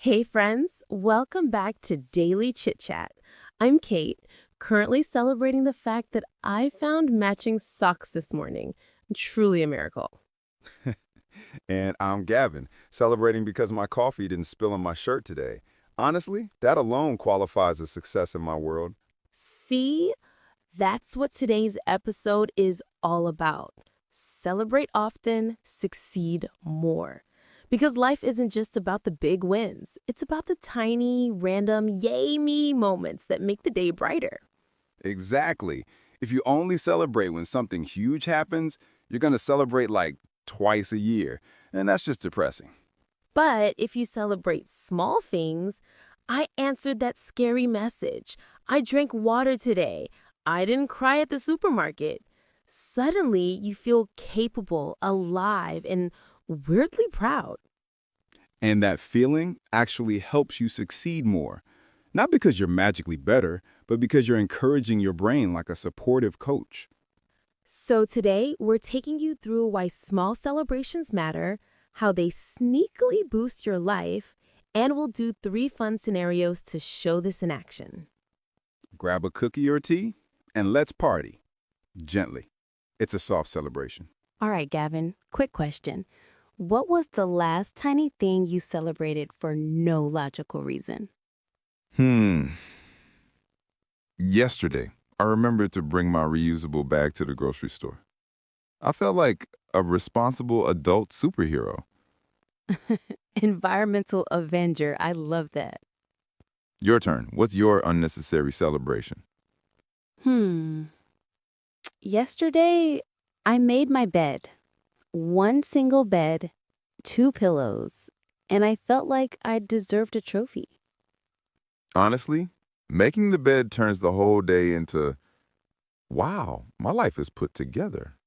Hey friends, welcome back to Daily Chit-chat. I'm Kate, currently celebrating the fact that I found matching socks this morning. Truly a miracle. And I'm Gavin, celebrating because my coffee didn't spill on my shirt today. Honestly, that alone qualifies as success in my world. See, that's what today's episode is all about. Celebrate often, succeed more. Because life isn't just about the big wins, it's about the tiny, random, yay me moments that make the day brighter. Exactly. If you only celebrate when something huge happens, you're going to celebrate like twice a year. And that's just depressing. But if you celebrate small things, I answered that scary message. I drank water today. I didn't cry at the supermarket. Suddenly, you feel capable, alive, and weirdly proud. And that feeling actually helps you succeed more. Not because you're magically better, but because you're encouraging your brain like a supportive coach. So today, we're taking you through why small celebrations matter, how they sneakily boost your life, and we'll do 3 fun scenarios to show this in action. Grab a cookie or tea, and let's party. Gently. It's a soft celebration. All right, Gavin, quick question. What was the last tiny thing you celebrated for no logical reason? Hmm. Yesterday, I remembered to bring my reusable bag to the grocery store. I felt like a responsible adult superhero. Environmental Avenger. I love that. Your turn. What's your unnecessary celebration? Hmm. Yesterday, I made my bed. One single bed, 2 pillows, and I felt like I deserved a trophy. Honestly, making the bed turns the whole day into, wow, my life is put together.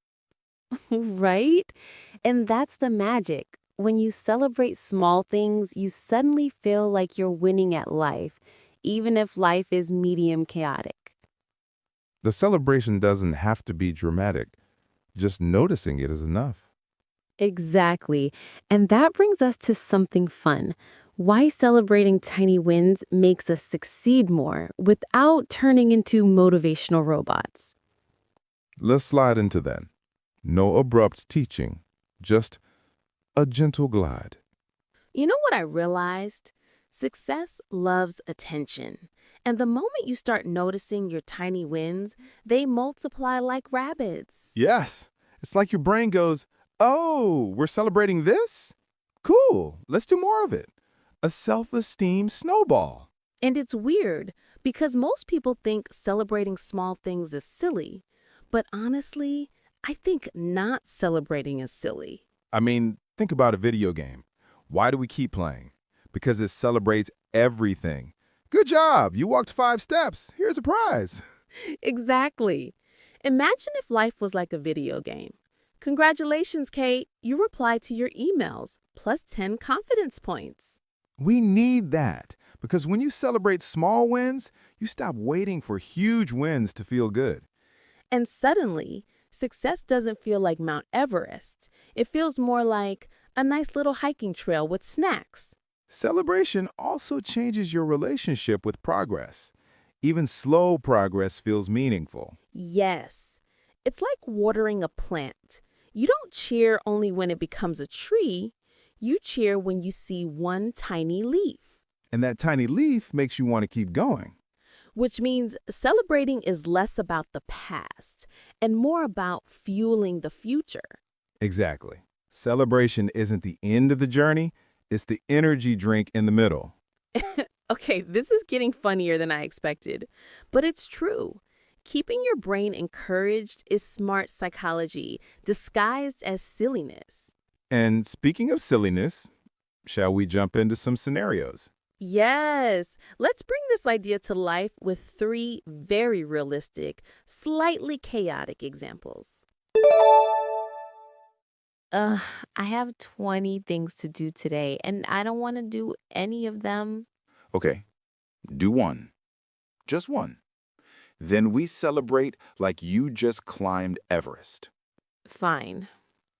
Right? And that's the magic. When you celebrate small things, you suddenly feel like you're winning at life, even if life is medium chaotic. The celebration doesn't have to be dramatic. Just noticing it is enough. Exactly. And that brings us to something fun. Why celebrating tiny wins makes us succeed more without turning into motivational robots. Let's slide into that. No abrupt teaching, just a gentle glide. You know what I realized? Success loves attention. And the moment you start noticing your tiny wins, they multiply like rabbits. Yes, it's like your brain goes, oh, we're celebrating this? Cool, let's do more of it. A self-esteem snowball. And it's weird because most people think celebrating small things is silly. But honestly, I think not celebrating is silly. I mean, think about a video game. Why do we keep playing? Because it celebrates everything. Good job, you walked 5 steps. Here's a prize. Exactly. Imagine if life was like a video game. Congratulations, Kate. You replied to your emails, plus 10 confidence points. We need that because when you celebrate small wins, you stop waiting for huge wins to feel good. And suddenly, success doesn't feel like Mount Everest. It feels more like a nice little hiking trail with snacks. Celebration also changes your relationship with progress. Even slow progress feels meaningful. Yes, it's like watering a plant. You don't cheer only when it becomes a tree. You cheer when you see one tiny leaf. And that tiny leaf makes you want to keep going. Which means celebrating is less about the past and more about fueling the future. Exactly. Celebration isn't the end of the journey, it's the energy drink in the middle. Okay, this is getting funnier than I expected, but it's true. Keeping your brain encouraged is smart psychology disguised as silliness. And speaking of silliness, shall we jump into some scenarios? Yes, let's bring this idea to life with 3 very realistic, slightly chaotic examples. Ugh, I have 20 things to do today, and I don't want to do any of them. Okay, do one. Just one. Then we celebrate like you just climbed Everest. Fine.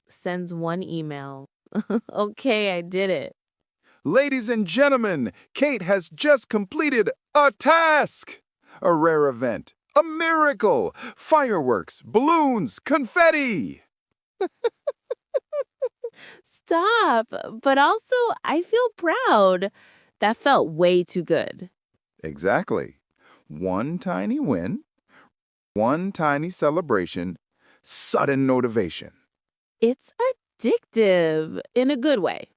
Sends one email. Okay, I did it. Ladies and gentlemen, Kate has just completed a task! A rare event, a miracle, fireworks, balloons, confetti! Stop. But also, I feel proud. That felt way too good. Exactly. One tiny win, one tiny celebration, sudden motivation. It's addictive in a good way.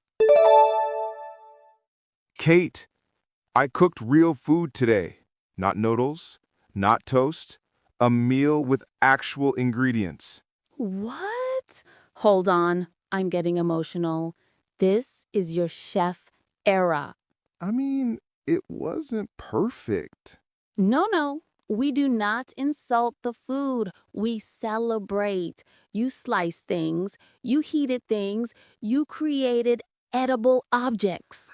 Kate, I cooked real food today. Not noodles, not toast, a meal with actual ingredients. What? Hold on. I'm getting emotional. This is your chef era. I mean, it wasn't perfect. No, no. We do not insult the food. We celebrate. You slice things, you heated things, you created edible objects.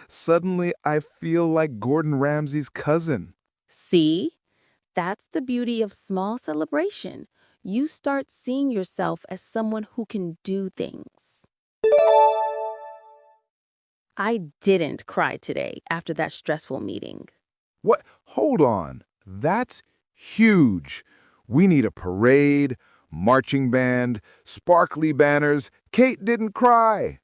Suddenly, I feel like Gordon Ramsay's cousin. See? That's the beauty of small celebration. You start seeing yourself as someone who can do things. I didn't cry today after that stressful meeting. What? Hold on. That's huge. We need a parade, marching band, sparkly banners. Kate didn't cry.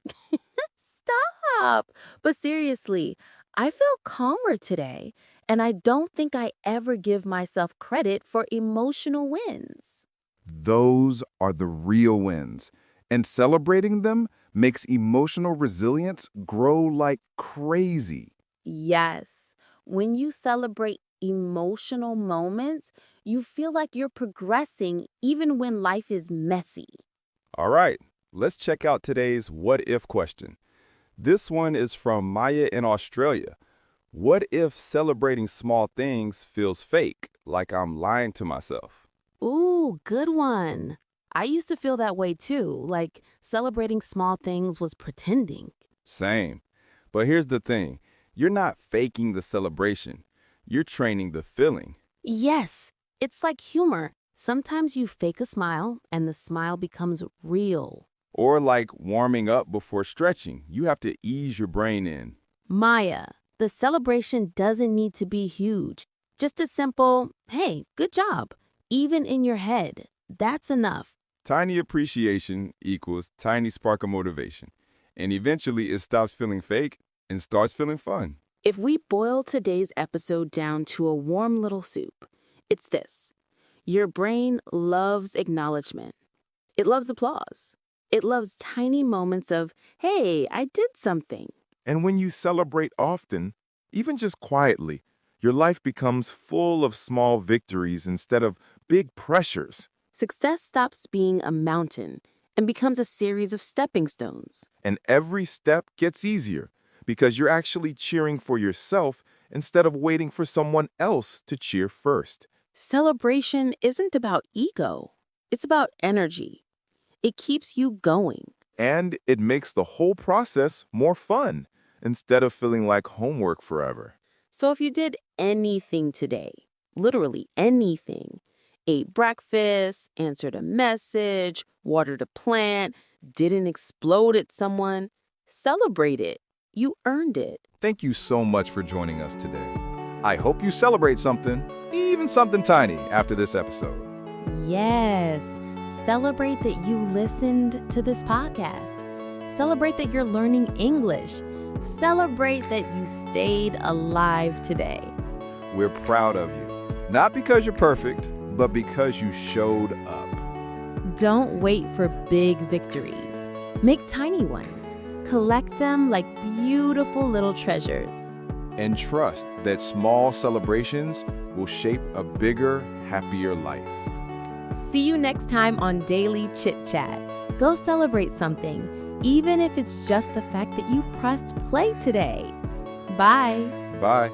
Stop! But seriously, I feel calmer today, and I don't think I ever give myself credit for emotional wins. Those are the real wins. And celebrating them makes emotional resilience grow like crazy. Yes, when you celebrate emotional moments, you feel like you're progressing even when life is messy. All right, let's check out today's what if question. This one is from Maya in Australia. What if celebrating small things feels fake, like I'm lying to myself? Ooh, good one. I used to feel that way too, like celebrating small things was pretending. Same. But here's the thing. You're not faking the celebration. You're training the feeling. Yes, it's like humor. Sometimes you fake a smile and the smile becomes real. Or like warming up before stretching. You have to ease your brain in. Maya, the celebration doesn't need to be huge. Just a simple, hey, good job, even in your head. That's enough. Tiny appreciation equals tiny spark of motivation. And eventually it stops feeling fake and starts feeling fun. If we boil today's episode down to a warm little soup, it's this. Your brain loves acknowledgement. It loves applause. It loves tiny moments of, hey, I did something. And when you celebrate often, even just quietly, your life becomes full of small victories instead of big pressures. Success stops being a mountain and becomes a series of stepping stones. And every step gets easier because you're actually cheering for yourself instead of waiting for someone else to cheer first. Celebration isn't about ego. It's about energy. It keeps you going. And it makes the whole process more fun instead of feeling like homework forever. So if you did anything today, literally anything, ate breakfast, answered a message, watered a plant, didn't explode at someone, celebrate it. You earned it. Thank you so much for joining us today. I hope you celebrate something, even something tiny, after this episode. Yes. Celebrate that you listened to this podcast. Celebrate that you're learning English. Celebrate that you stayed alive today. We're proud of you, not because you're perfect, but because you showed up. Don't wait for big victories. Make tiny ones. Collect them like beautiful little treasures. And trust that small celebrations will shape a bigger, happier life. See you next time on Daily Chit-chat. Go celebrate something, even if it's just the fact that you pressed play today. Bye. Bye.